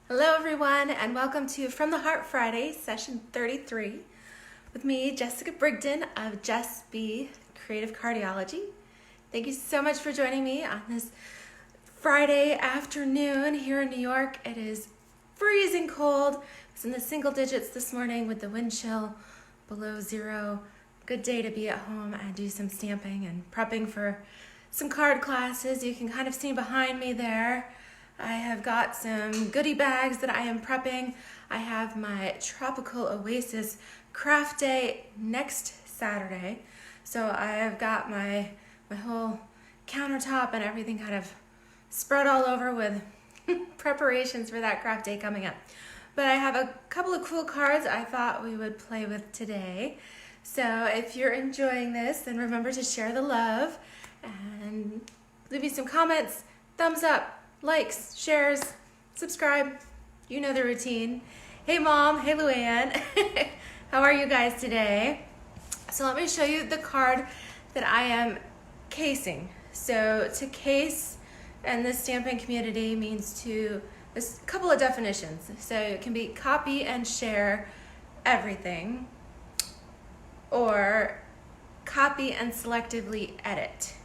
Hello everyone, and welcome to From the Heart Friday, session 33, with me, Jessica Brigden of Jess B Creative Cardiology. Thank you so much for joining me on this Friday afternoon here in New York. It is freezing cold. It's in the single digits this morning with the wind chill below zero. Good day to be at home and do some stamping and prepping for some card classes. You can kind of see behind me there. I have got some goodie bags that I am prepping. I have my Tropical Oasis craft day next Saturday. So I have got my whole countertop and everything kind of spread all over with preparations for that craft day coming up. But I have a couple of cool cards I thought we would play with today. So if you're enjoying this, then remember to share the love and leave me some comments, thumbs up, likes, shares, subscribe. You know the routine. Hey Mom, hey Luann. How are you guys today? So let me show you the card that I am casing. So to case in the stamping community means there's a couple of definitions. So it can be copy and share everything, or copy and selectively edit.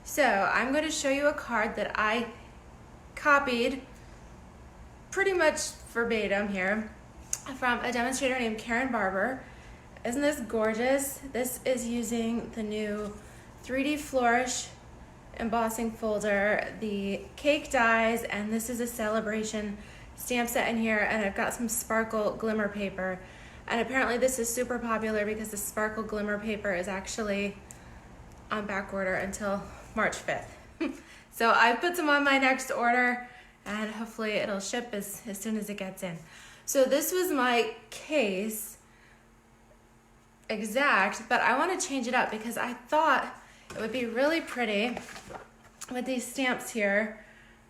So I'm going to show you a card that I copied pretty much verbatim here from a demonstrator named Karen Barber. Isn't this gorgeous? This is using the new 3D Flourish embossing folder, the cake dies, and this is a celebration stamp set in here, and I've got some sparkle glimmer paper. And apparently this is super popular because the sparkle glimmer paper is actually on back order until March 5th. So I put some on my next order and hopefully it'll ship as soon as it gets in. So this was my case exact, but I want to change it up because I thought it would be really pretty with these stamps here.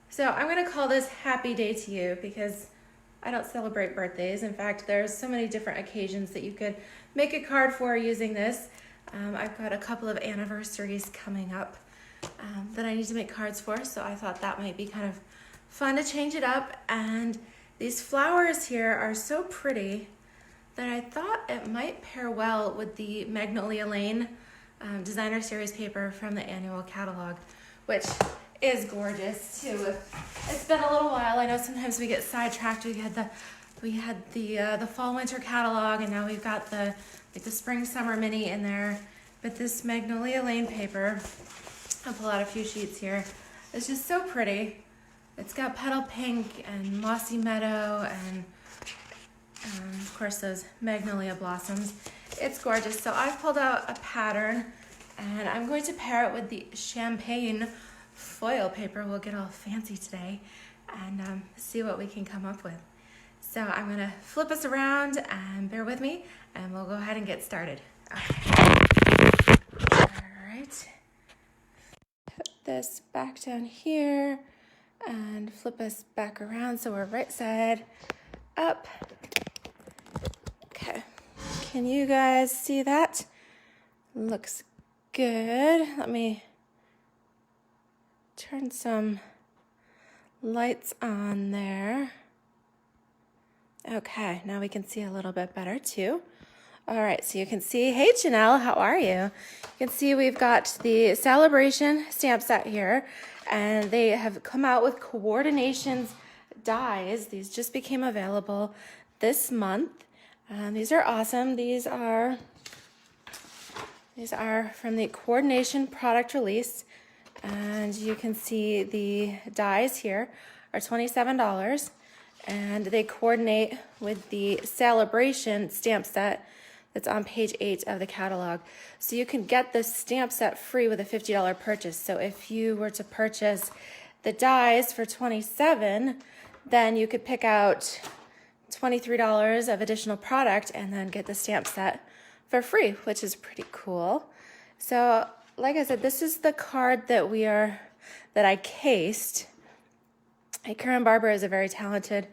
So I'm going to call this Happy Day to You because I don't celebrate birthdays. In fact, there's so many different occasions that you could make a card for using this. I've got a couple of anniversaries coming up that I need to make cards for, so I thought that might be kind of fun to change it up. And these flowers here are so pretty that I thought it might pair well with the Magnolia Lane designer series paper from the annual catalog, which is gorgeous too. It's been a little while. I know sometimes we get sidetracked. We had the fall winter catalog, and now we've got the spring summer mini in there. But this Magnolia Lane paper, I'll pull out a few sheets here. It's just so pretty. It's got petal pink and mossy meadow and of course those magnolia blossoms. It's gorgeous. So I've pulled out a pattern and I'm going to pair it with the champagne foil paper. We'll get all fancy today and see what we can come up with. So I'm going to flip us around and bear with me and we'll go ahead and get started. Okay. All right. Put this back down here and flip us back around so we're right side up. Okay. Can you guys see that? Looks good. Let me turn some lights on there. Okay, now we can see a little bit better too. All right, so you can see, hey Janelle, how are you? You can see we've got the Celebration stamp set here, and they have come out with coordinations dies. These just became available this month. These are awesome. These are from the coordination product release, and you can see the dies here are $27, and they coordinate with the Celebration stamp set that's on page 8 of the catalog. So you can get this stamp set free with a $50 purchase. So if you were to purchase the dies for $27, then you could pick out $23 of additional product and then get the stamp set for free, which is pretty cool. So like I said, this is the card that I cased. Karen Barber is a very talented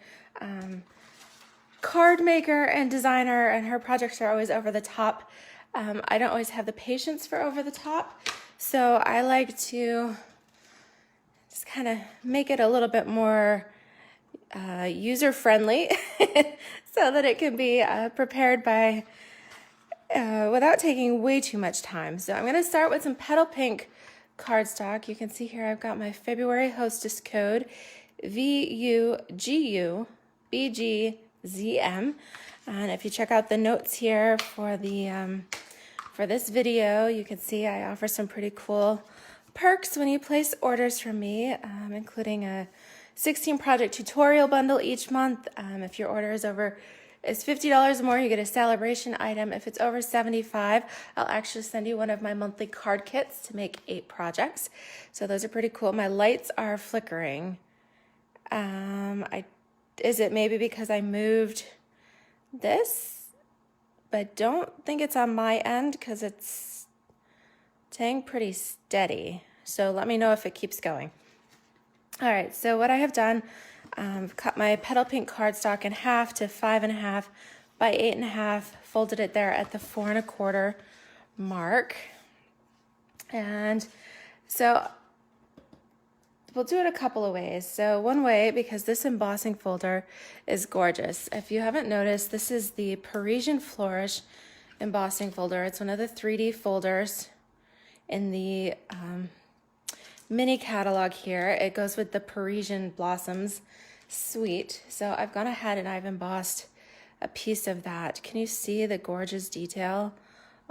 card maker and designer, and her projects are always over the top. I don't always have the patience for over the top, so I like to just kind of make it a little bit more user-friendly so that it can be prepared by without taking way too much time. So I'm going to start with some Petal Pink cardstock. You can see here I've got my February hostess code, VUGUBGZM. And if you check out the notes here for the for this video, you can see I offer some pretty cool perks when you place orders from me, including a 16 project tutorial bundle each month. If your order is $50 or more, you get a Sale A Bration item. If it's over $75, I'll actually send you one of my monthly card kits to make 8 projects. So those are pretty cool. My lights are flickering. Is it maybe because I moved this? But don't think it's on my end because it's staying pretty steady. So let me know if it keeps going. All right, so what I have done, I've cut my Petal Pink cardstock in half to 5.5 by 8.5, folded it there at the 4 1/4 mark. And so we'll do it a couple of ways. So one way, because this embossing folder is gorgeous. If you haven't noticed, this is the Parisian Flourish embossing folder. It's one of the 3D folders in the mini catalog here. It goes with the Parisian Blossoms suite. So I've gone ahead and I've embossed a piece of that. Can you see the gorgeous detail?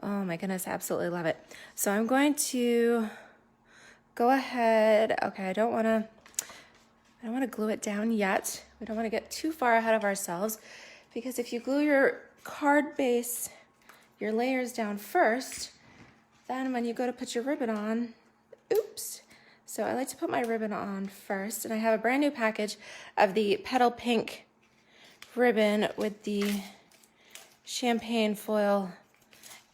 Oh my goodness, I absolutely love it. So I'm going to go ahead. Okay, I don't want to glue it down yet. We don't want to get too far ahead of ourselves, because if you glue your card base, your layers down first, then when you go to put your ribbon on, oops. So I like to put my ribbon on first, and I have a brand new package of the Petal Pink ribbon with the champagne foil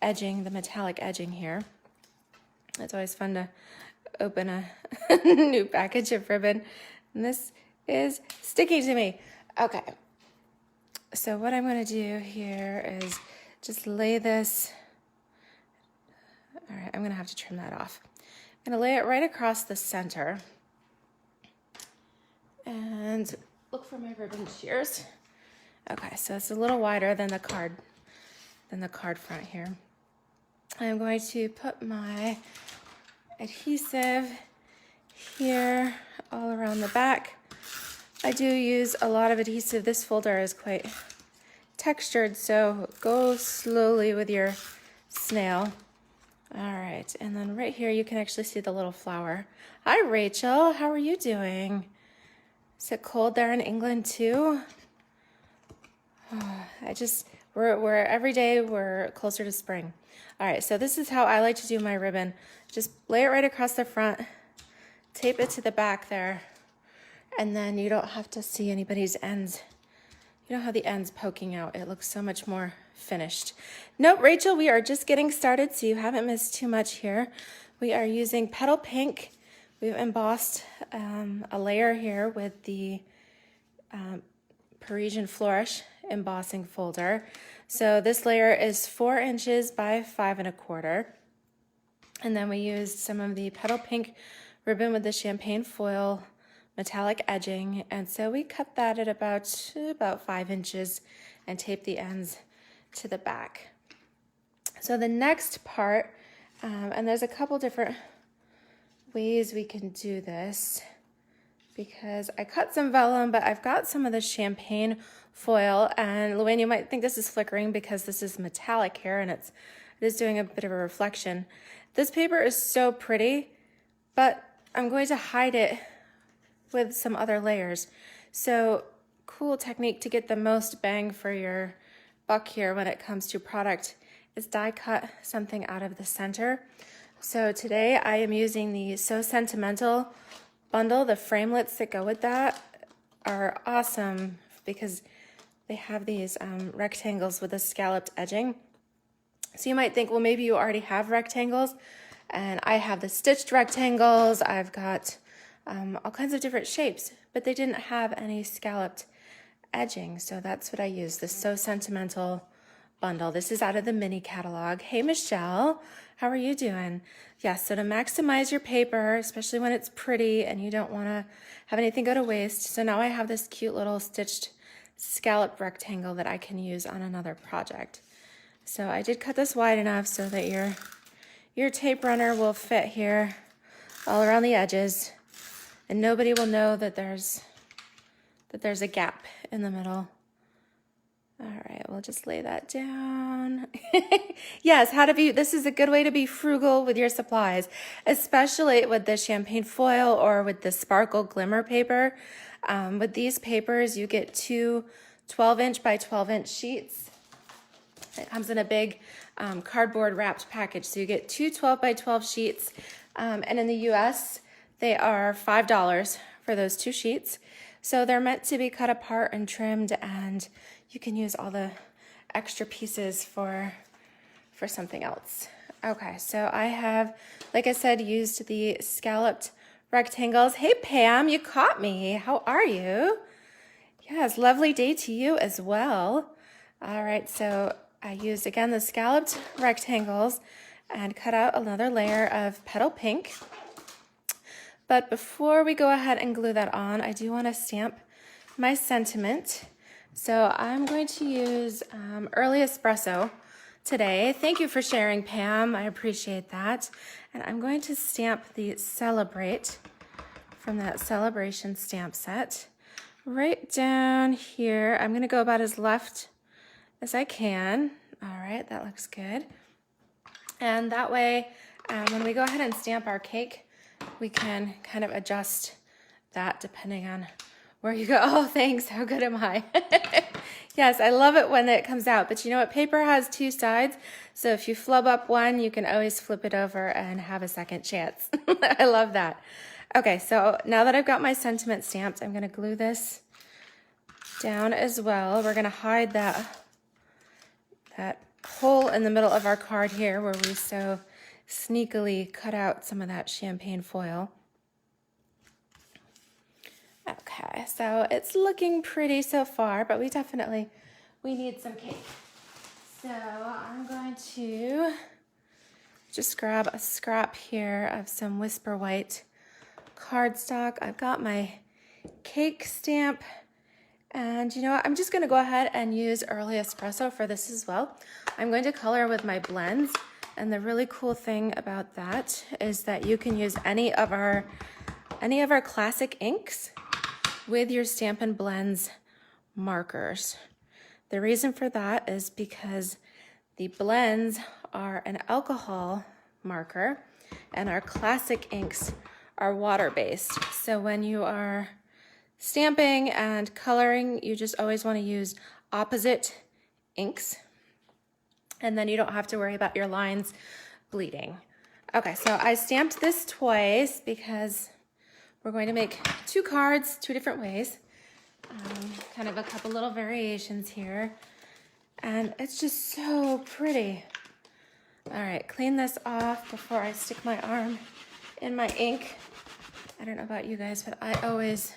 edging, the metallic edging here. It's always fun to open a new package of ribbon, and this is sticking to me. Okay, so what I'm going to do here is just lay this. All right, I'm going to have to trim that off. I'm going to lay it right across the center and look for my ribbon shears. Okay, so it's a little wider than the card front here. I'm going to put my adhesive here all around the back. I do use a lot of adhesive. This folder is quite textured, so go slowly with your snail. All right, and then right here you can actually see the little flower. Hi Rachel, how are you doing? Is it cold there in England too? We're every day we're closer to spring. All right, so this is how I like to do my ribbon. Just lay it right across the front, tape it to the back there, and then you don't have to see anybody's ends. You don't have the ends poking out. It looks so much more finished. Nope, Rachel, we are just getting started, so you haven't missed too much here. We are using Petal Pink. We've embossed a layer here with the Parisian Flourish embossing folder. So this layer is 4 inches by 5 1/4. And then we used some of the Petal Pink ribbon with the champagne foil metallic edging. And so we cut that at about 5 inches and taped the ends to the back. So the next part, and there's a couple different ways we can do this, because I cut some vellum, but I've got some of the champagne foil, and Luann, you might think this is flickering because this is metallic here and it is doing a bit of a reflection. This paper is so pretty, but I'm going to hide it with some other layers. So cool technique to get the most bang for your buck here when it comes to product is die cut something out of the center. So today I am using the So Sentimental bundle. The framelits that go with that are awesome because they have these rectangles with a scalloped edging. So you might think, well, maybe you already have rectangles, and I have the stitched rectangles. I've got all kinds of different shapes, but they didn't have any scalloped edging, so that's what I used, the So Sentimental bundle. This is out of the mini catalog. Hey, Michelle, how are you doing? Yeah, so to maximize your paper, especially when it's pretty and you don't want to have anything go to waste. So now I have this cute little stitched scallop rectangle that I can use on another project. So I did cut this wide enough so that your tape runner will fit here all around the edges, and nobody will know that there's a gap in the middle. All right, we'll just lay that down. Yes, this is a good way to be frugal with your supplies, especially with the champagne foil or with the sparkle glimmer paper. With these papers, you get two 12-inch by 12-inch sheets. It comes in a big cardboard wrapped package. So you get two 12 by 12 sheets. And in the US, they are $5 for those 2 sheets. So they're meant to be cut apart and trimmed, and you can use all the extra pieces for something else. Okay, so I have, like I said, used the scalloped rectangles. Hey Pam, you caught me. How are you? Yes, lovely day to you as well. All right, so I used, again, the scalloped rectangles and cut out another layer of Petal Pink. But before we go ahead and glue that on, I do want to stamp my sentiment. So I'm going to use Early Espresso today. Thank you for sharing, Pam. I appreciate that. And I'm going to stamp the Celebrate from that Celebration stamp set right down here. I'm going to go about as left as I can. All right, that looks good. And that way, when we go ahead and stamp our cake, we can kind of adjust that depending on where you go. Oh, thanks. How good am I? Yes, I love it when it comes out. But you know what? Paper has 2 sides. So if you flub up one, you can always flip it over and have a second chance. I love that. Okay, so now that I've got my sentiment stamped, I'm going to glue this down as well. We're going to hide that hole in the middle of our card here where we so sneakily cut out some of that champagne foil. Okay, so it's looking pretty so far, but we need some cake. So I'm going to just grab a scrap here of some Whisper White cardstock. I've got my cake stamp, and you know what? I'm just going to go ahead and use Early Espresso for this as well. I'm going to color with my blends, and the really cool thing about that is that you can use any of our classic inks with your Stampin' Blends markers. The reason for that is because the blends are an alcohol marker and our classic inks are water-based. So when you are stamping and coloring, you just always want to use opposite inks, and then you don't have to worry about your lines bleeding. Okay, so I stamped this twice because we're going to make 2 cards 2 different ways. Kind of a couple little variations here. And it's just so pretty. All right, clean this off before I stick my arm in my ink. I don't know about you guys, but I always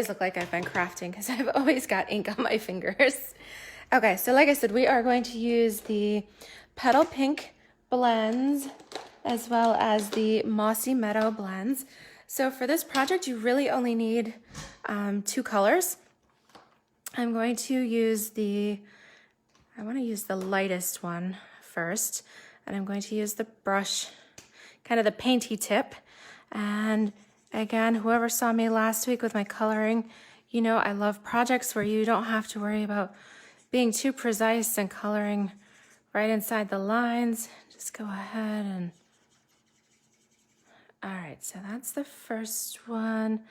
look like I've been crafting because I've always got ink on my fingers. Okay, so like I said, we are going to use the Petal Pink blends as well as the Mossy Meadow blends. So for this project, you really only need 2 colors. I'm going to use I want to use the lightest one first, and I'm going to use the brush, kind of the painty tip. And again, whoever saw me last week with my coloring, you know I love projects where you don't have to worry about being too precise and coloring right inside the lines. Just go ahead and... All right, so that's the first one.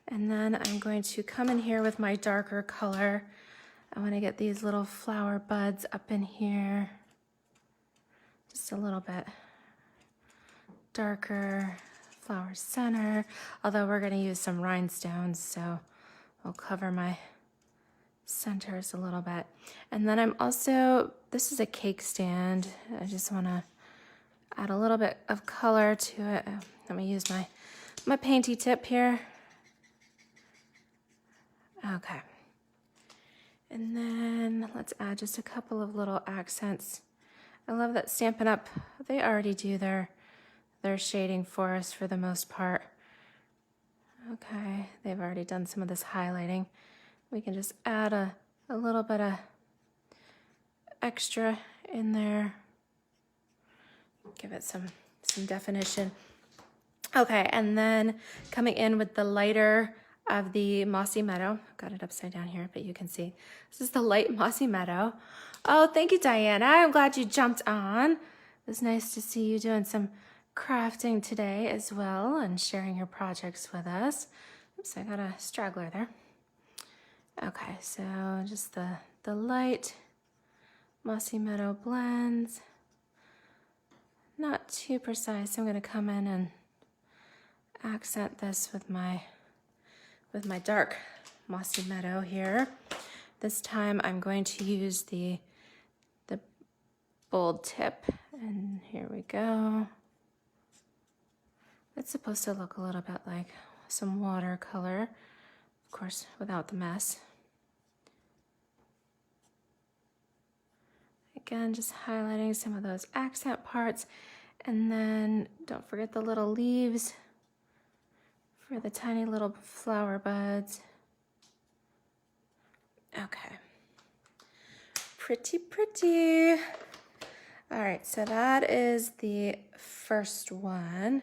And then I'm going to come in here with my darker color. I want to get these little flower buds up in here. Just a little bit darker flower center. Although we're going to use some rhinestones, so I'll cover my centers a little bit. And then I'm also, this is a cake stand. I just want to add a little bit of color to it. Let me use my painty tip here. Okay. And then let's add just a couple of little accents. I love that Stampin' Up, they already do their shading for us for the most part. Okay, they've already done some of this highlighting. We can just add a little bit of extra in there. Give it some definition. Okay, and then coming in with the lighter of the Mossy Meadow. I've got it upside down here, but you can see. This is the light Mossy Meadow. Oh, thank you, Diana. I'm glad you jumped on. It was nice to see you doing some crafting today as well and sharing your projects with us. Oops, I got a straggler there. Okay, so just the light Mossy Meadow blends. Not too precise. I'm gonna come in and accent this with my dark Mossy Meadow here. This time I'm going to use the bold tip, and here we go. It's supposed to look a little bit like some watercolor, of course, without the mess. Again, just highlighting some of those accent parts, and then don't forget the little leaves for the tiny little flower buds. Okay, pretty, pretty. All right, so that is the first one.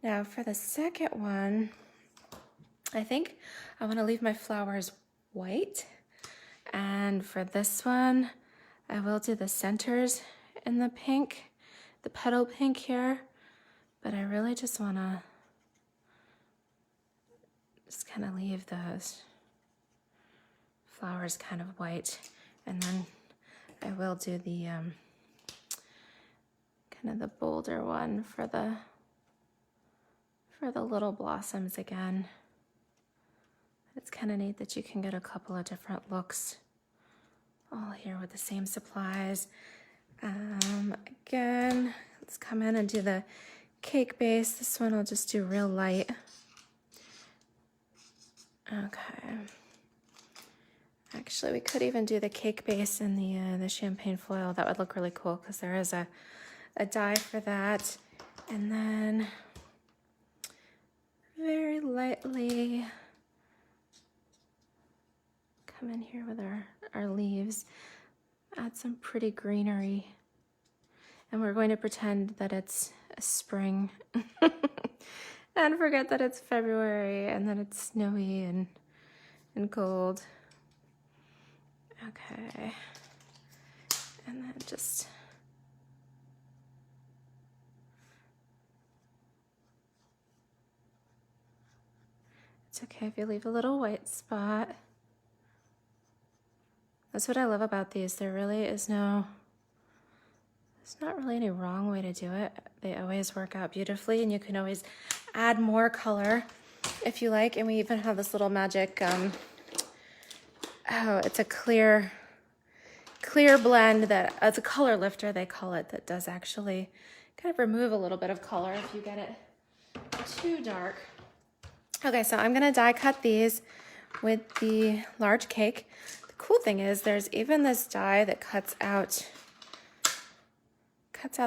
Now for the second one, I think I want to leave my flowers white. And for this one, I will do the centers in the pink, the petal pink here, but I really just want to just kind of leave those flowers kind of white. And then I will do the kind of the bolder one for the little blossoms again. It's kind of neat that you can get a couple of different looks all here with the same supplies. Again, let's come in and do the cake base. This one I'll just do real light. Okay. Actually, we could even do the cake base in the champagne foil. That would look really cool because there is a die for that. And then very lightly come in here with our leaves, add some pretty greenery. And we're going to pretend that it's a spring and forget that it's February and that it's snowy and cold. Okay, and then just it's okay if you leave a little white spot. That's what I love about these. There really is there's not really any wrong way to do it. They always work out beautifully, and you can always add more color if you like. And we even have this little magic, it's a clear blend that, it's a color lifter, they call it, that does actually kind of remove a little bit of color if you get it too dark. Okay, so I'm gonna die cut these with the large cake. The cool thing is there's even this die that cuts out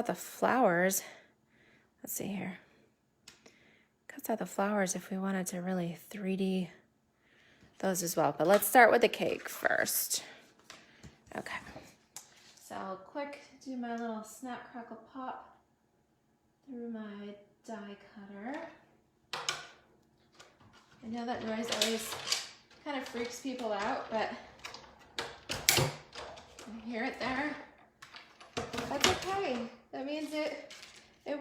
the flowers. Let's see here. Cuts out the flowers if we wanted to really 3D those as well. But let's start with the cake first. Okay. So I'll quick do my little snap, crackle, pop through my die cutter. I know that noise always kind of freaks people out, but I hear it there. That's okay. That means it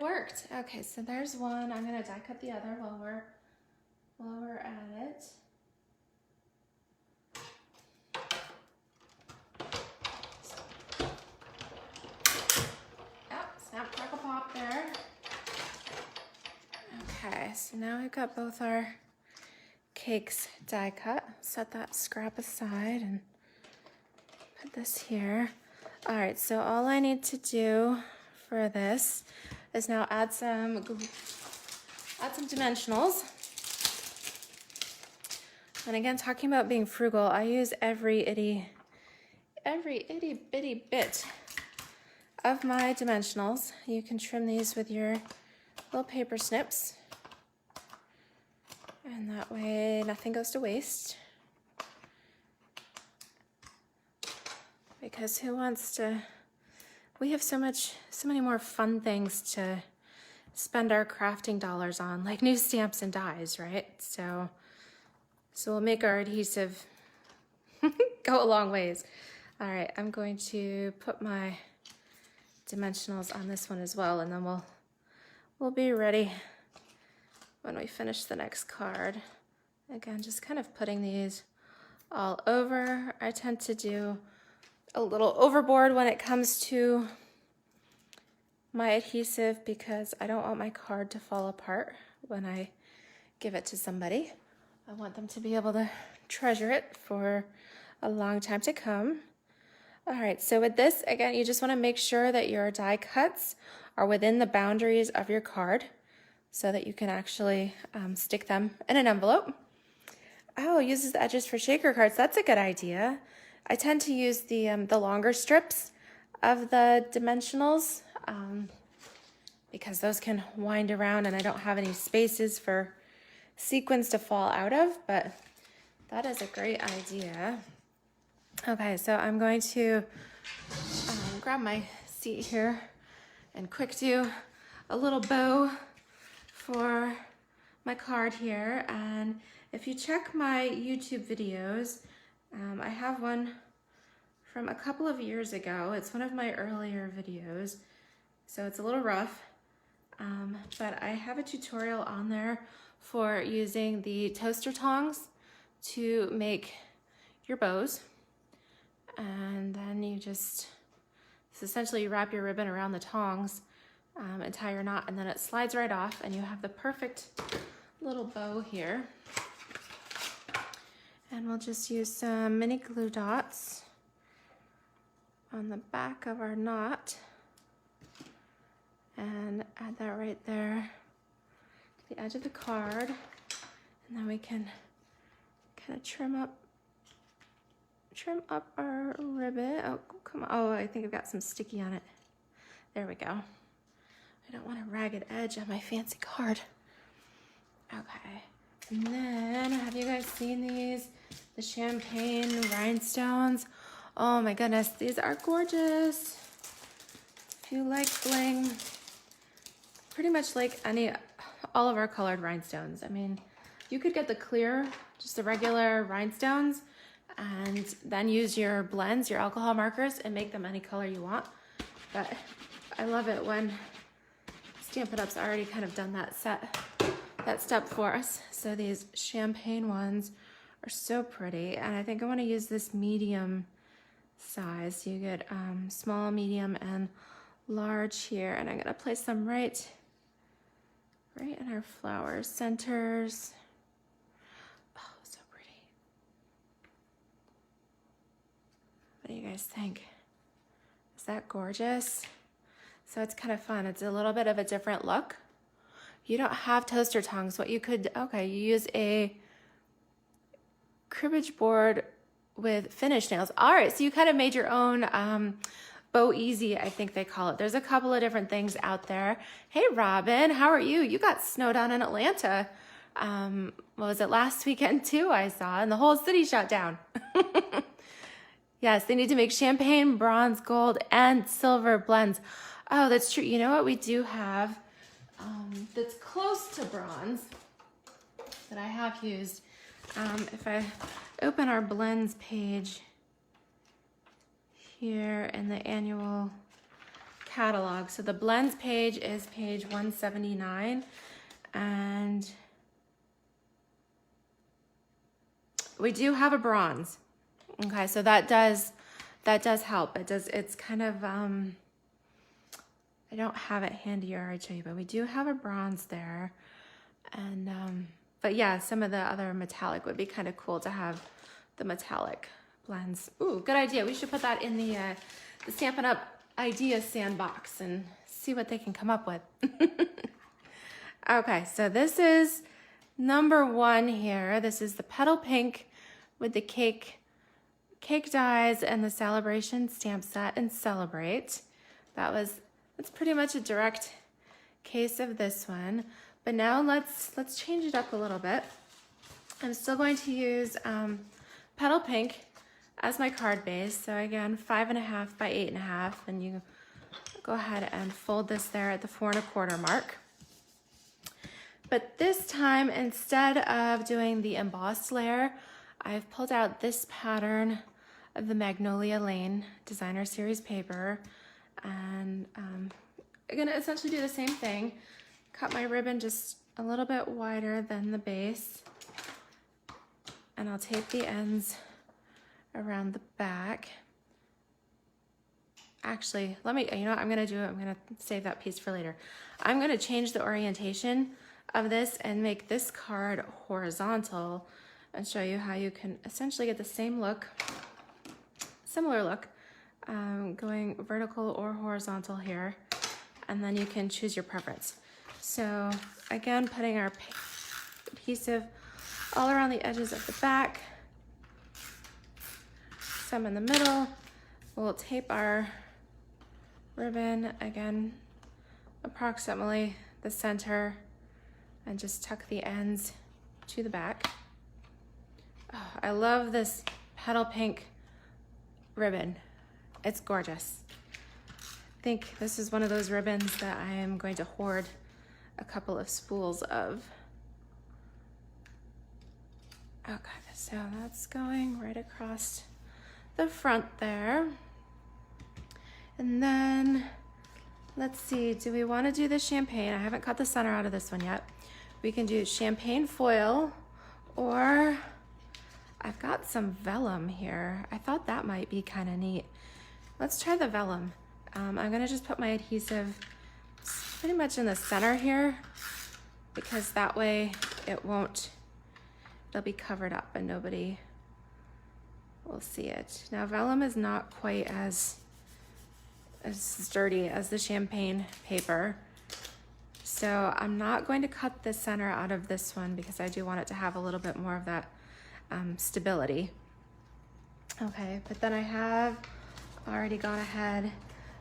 worked. Okay, so there's one. I'm gonna die cut the other while we're at it. Oh, snap, crackle, pop there. Okay, so now we've got both our cakes die cut. Set that scrap aside and put this here. All right, so all I need to do for this is now add some dimensionals. And again, talking about being frugal, I use every itty bitty bit of my dimensionals. You can trim these with your little paper snips. And that way nothing goes to waste. Because who wants to, we have so many more fun things to spend our crafting dollars on, like new stamps and dies, right? So we'll make our adhesive go a long ways. All right, I'm going to put my dimensionals on this one as well, and then we'll be ready when we finish the next card. Again, just kind of putting these all over. I tend to do a little overboard when it comes to my adhesive because I don't want my card to fall apart when I give it to somebody. I want them to be able to treasure it for a long time to come. All right, so with this, again, you just want to make sure that your die cuts are within the boundaries of your card so that you can actually stick them in an envelope. Oh, uses the edges for shaker cards. That's a good idea. I tend to use the longer strips of the dimensionals because those can wind around and I don't have any spaces for sequins to fall out of, but that is a great idea. Okay, so I'm going to grab my seat here and quick do a little bow for my card here. And if you check my YouTube videos, I have one from a couple of years ago. It's one of my earlier videos, so it's a little rough, but I have a tutorial on there for using the toaster tongs to make your bows. And then you just, so essentially you wrap your ribbon around the tongs and tie your knot, and then it slides right off and you have the perfect little bow here. And we'll just use some mini glue dots on the back of our knot and add that right there to the edge of the card. And then we can kind of trim up our ribbon. Oh, come on. Oh, I think I've got some sticky on it. There we go. I don't want a ragged edge on my fancy card. Okay. And then, have you guys seen these? The champagne rhinestones. Oh my goodness, these are gorgeous. If you like bling, pretty much like all of our colored rhinestones. I mean, you could get the clear, just the regular rhinestones, and then use your blends, your alcohol markers, and make them any color you want. But I love it when Stampin' Up's already kind of done that step for us. So these champagne ones are so pretty, and I think I want to use this medium size. So you get small, medium, and large here, and I'm going to place them right in our flower centers. What do you guys think? Is that gorgeous? So it's kind of fun. It's a little bit of a different look. You don't have toaster tongs. What you could, okay, you use a cribbage board with finish nails. All right, so you kind of made your own Bow Easy, I think they call it. There's a couple of different things out there. Hey, Robin, how are you? You got snowed on in Atlanta. What was it, last weekend too, I saw, and the whole city shut down. Yes, they need to make champagne, bronze, gold, and silver blends. Oh, that's true. You know what we do have that's close to bronze that I have used? If I open our blends page here in the annual catalog. So the blends page is page 179, and we do have a bronze. Okay, so that does help. It's kind of, I don't have it handy or I show you, but we do have a bronze there. And, but yeah, some of the other metallic would be kind of cool to have the metallic blends. Ooh, good idea. We should put that in the Stampin' Up idea sandbox and see what they can come up with. Okay, so this is number 1 here. This is the Petal Pink with the cake dies and the Sale A Bration stamp set and Celebrate. That's pretty much a direct case of this one. But now let's change it up a little bit. I'm still going to use Petal Pink as my card base. So again, 5.5 by 8.5, and you go ahead and fold this there at the 4 1/4 mark. But this time, instead of doing the embossed layer, I've pulled out this pattern of the Magnolia Lane Designer Series paper, and I'm gonna essentially do the same thing. Cut my ribbon just a little bit wider than the base, and I'll tape the ends around the back. Actually, you know what I'm gonna do? I'm gonna save that piece for later. I'm gonna change the orientation of this and make this card horizontal and show you how you can essentially get the same look, similar look, going vertical or horizontal here, and then you can choose your preference. So again, putting our adhesive all around the edges of the back, some in the middle. We'll tape our ribbon again approximately the center and just tuck the ends to the back. Oh, I love this Petal Pink ribbon. It's gorgeous. I think this is one of those ribbons that I am going to hoard a couple of spools of. Okay, so that's going right across the front there. And then let's see, do we want to do the champagne? I haven't cut the center out of this one yet. We can do champagne foil, or I've got some vellum here. I thought that might be kind of neat. Let's try the vellum. I'm gonna just put my adhesive pretty much in the center here, because that way it'll be covered up and nobody will see it. Now vellum is not quite as sturdy as the champagne paper, so I'm not going to cut the center out of this one because I do want it to have a little bit more of that stability. Okay, but then I have already gone ahead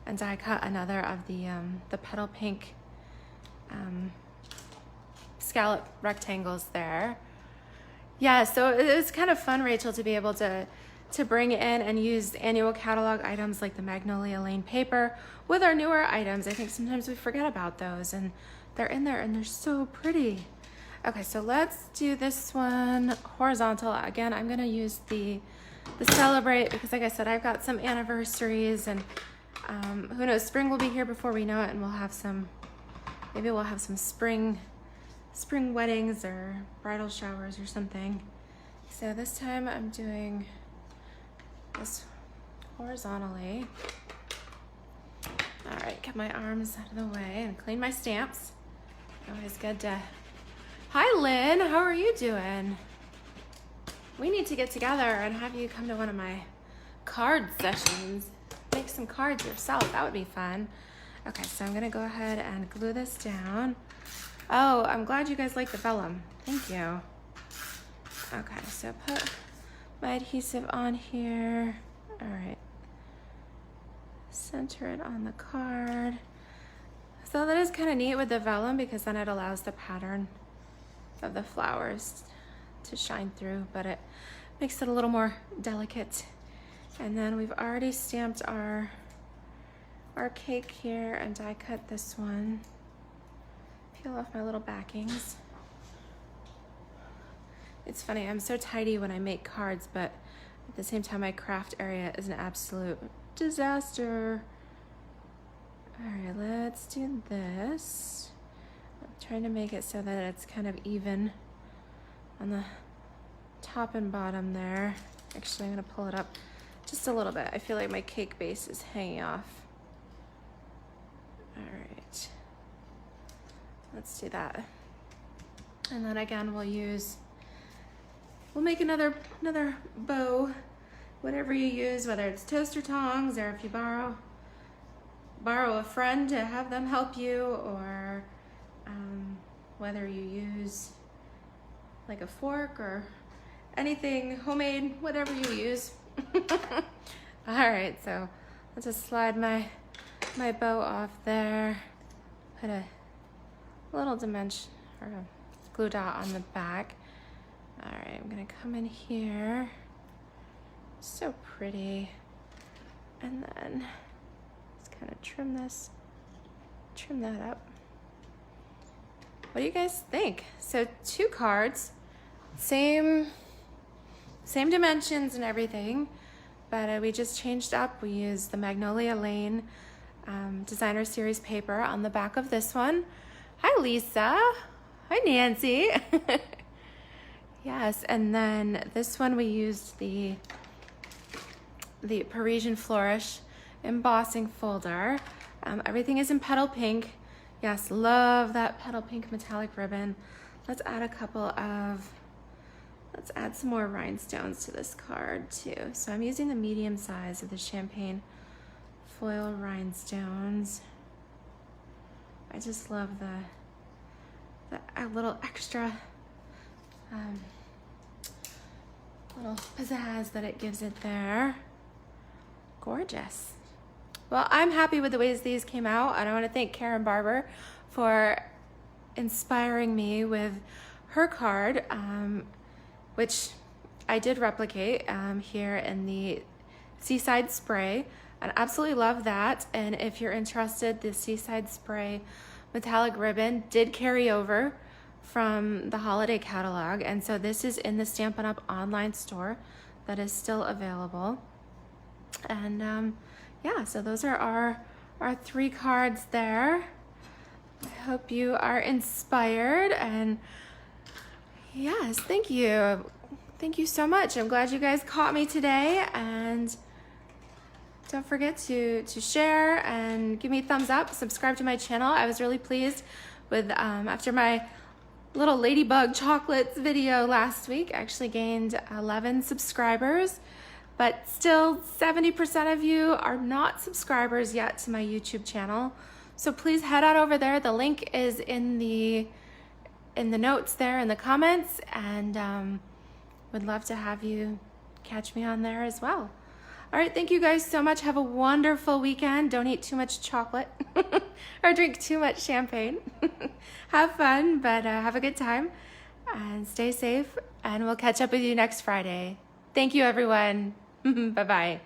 and die cut another of the Petal Pink scallop rectangles there. Yeah, so it was kind of fun, Rachel, to be able to bring in and use annual catalog items like the Magnolia Lane paper with our newer items. I think sometimes we forget about those, and they're in there and they're so pretty. Okay, so let's do this one horizontal. Again, I'm gonna use the Celebrate because, like I said, I've got some anniversaries, and who knows, spring will be here before we know it, and maybe we'll have some spring weddings or bridal showers or something. So this time I'm doing this horizontally. All right, get my arms out of the way and clean my stamps. Always good to... Hi, Lynn, how are you doing? We need to get together and have you come to one of my card sessions. Make some cards yourself, that would be fun. Okay, so I'm gonna go ahead and glue this down. Oh, I'm glad you guys like the vellum. Thank you. Okay, so put my adhesive on here. All right. Center it on the card. So that is kind of neat with the vellum because then it allows the pattern of the flowers to shine through, but it makes it a little more delicate. And then we've already stamped our cake here and die cut this one. Peel off my little backings. It's funny, I'm so tidy when I make cards, but at the same time my craft area is an absolute disaster. All right, let's do this. I'm trying to make it so that it's kind of even on the top and bottom there. Actually, I'm gonna pull it up just a little bit. I feel like my cake base is hanging off. All right, let's do that. And then again, we'll make another bow, whatever you use, whether it's toaster tongs or if you borrow a friend to have them help you, or whether you use like a fork or anything homemade, whatever you use. All right, so I'll just slide my bow off there. Put a little dimension or a glue dot on the back. All right, I'm gonna come in here. So pretty. And then just kind of trim that up. What do you guys think? So 2 cards, same dimensions and everything, but we just changed up. We used the Magnolia Lane Designer Series paper on the back of this one. Hi, Lisa. Hi, Nancy. Yes, and then this one we used the Parisian Flourish embossing folder. Everything is in Petal Pink. Yes, love that Petal Pink metallic ribbon. Let's add some more rhinestones to this card too. So I'm using the medium size of the champagne foil rhinestones. I just love the little extra little pizzazz that it gives it there. Gorgeous. Well, I'm happy with the ways these came out, and I want to thank Karen Barber for inspiring me with her card, which I did replicate here in the Seaside Spray, and absolutely love that. And if you're interested, the Seaside Spray metallic ribbon did carry over from the holiday catalog, and so this is in the Stampin' Up! Online store that is still available. And yeah, so those are our 3 cards there. I hope you are inspired, and yes, thank you. Thank you so much. I'm glad you guys caught me today, and don't forget to share and give me a thumbs up, subscribe to my channel. I was really pleased with, after my Little Ladybug chocolates video last week, I actually gained 11 subscribers. But still 70% of you are not subscribers yet to my YouTube channel. So please head on over there. The link is in the notes there in the comments, and would love to have you catch me on there as well. All right, thank you guys so much. Have a wonderful weekend. Don't eat too much chocolate or drink too much champagne. Have fun, but have a good time and stay safe, and we'll catch up with you next Friday. Thank you, everyone. Bye-bye.